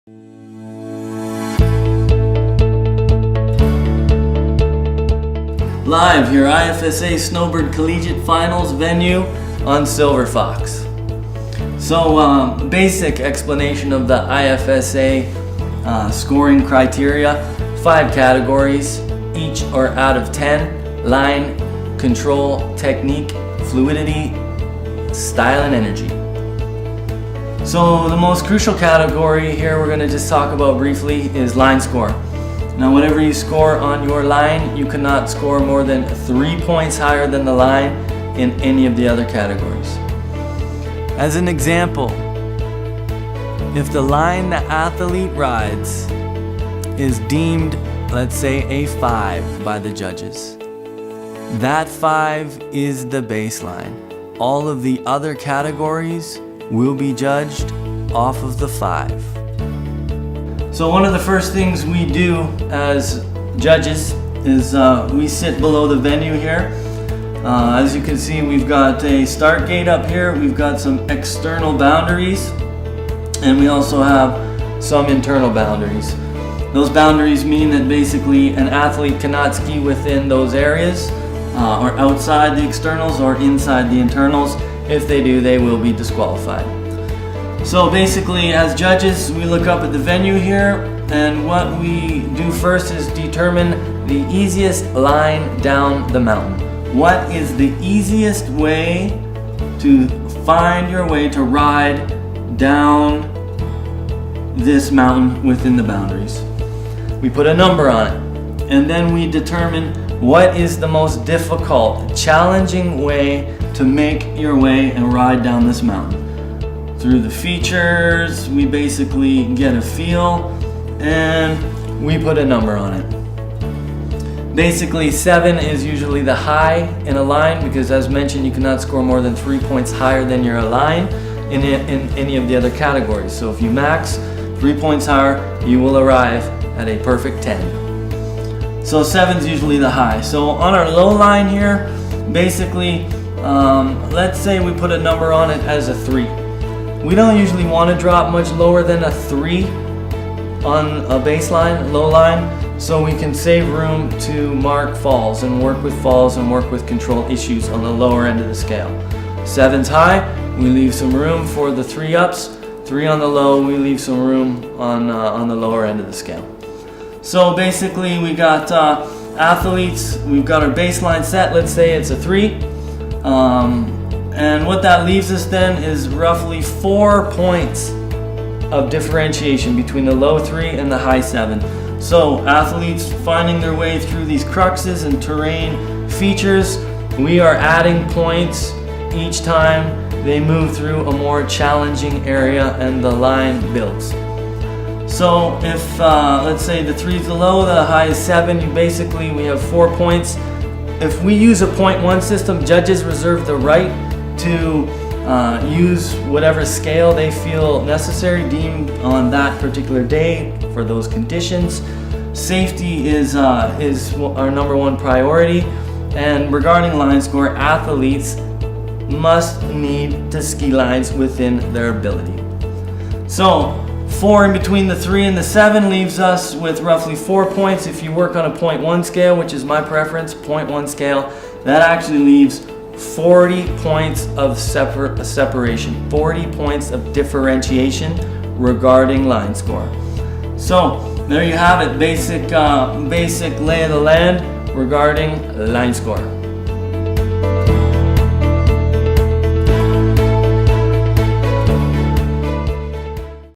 Live, your IFSA Snowbird Collegiate Finals venue on Silver Fox. So, basic explanation of the IFSA scoring criteria. 5 categories, each are out of 10. Line, control, technique, fluidity, style, and energy. So the most crucial category here we're going to just talk about briefly is line score. Now whatever you score on your line, you cannot score more than 3 points higher than the line in any of the other categories. As an example, if the line the athlete rides is deemed, let's say, a 5 by the judges, that 5 is the baseline. All of the other categories will be judged off of the 5. So one of the first things we do as judges is we sit below the venue here. As you can see, we've got a start gate up here, we've got some external boundaries, and we also have some internal boundaries. Those boundaries mean that basically an athlete cannot ski within those areas, or outside the externals or inside the internals. If they do, they will be disqualified. So basically, as judges, we look up at the venue here, and what we do first is determine the easiest line down the mountain. What is the easiest way to find your way to ride down this mountain within the boundaries? We put a number on it, and then we determine what is the most difficult, challenging way to make your way and ride down this mountain. Through the features, we basically get a feel, and we put a number on it. Basically, 7 is usually the high in a line, because as mentioned, you cannot score more than 3 points higher than your line in any of the other categories. So if you max 3 points higher, you will arrive at a perfect 10. So 7 is usually the high. So on our low line here, basically, let's say we put a number on it as a 3. We don't usually want to drop much lower than a 3 on a baseline, low line, so we can save room to mark falls and work with control issues on the lower end of the scale. 7's high, we leave some room for the 3 ups. 3 on the low, we leave some room on the lower end of the scale. So basically, we got athletes, we've got our baseline set, let's say it's a 3. And what that leaves us then is roughly 4 points of differentiation between the low 3 and the high 7. So athletes finding their way through these cruxes and terrain features, we are adding points each time they move through a more challenging area and the line builds. So if let's say the 3 is the low, the high is 7, we have 4 points. If we use a 0.1 system, judges reserve the right to use whatever scale they feel necessary, deemed on that particular day for those conditions. Safety is our number one priority, and regarding line score, athletes must need to ski lines within their ability. So 4 in between the 3 and the 7 leaves us with roughly 4 points. If you work on a 0.1 scale, which is my preference, 0.1 scale, that actually leaves 40 points of separation, 40 points of differentiation regarding line score. So there you have it, basic lay of the land regarding line score.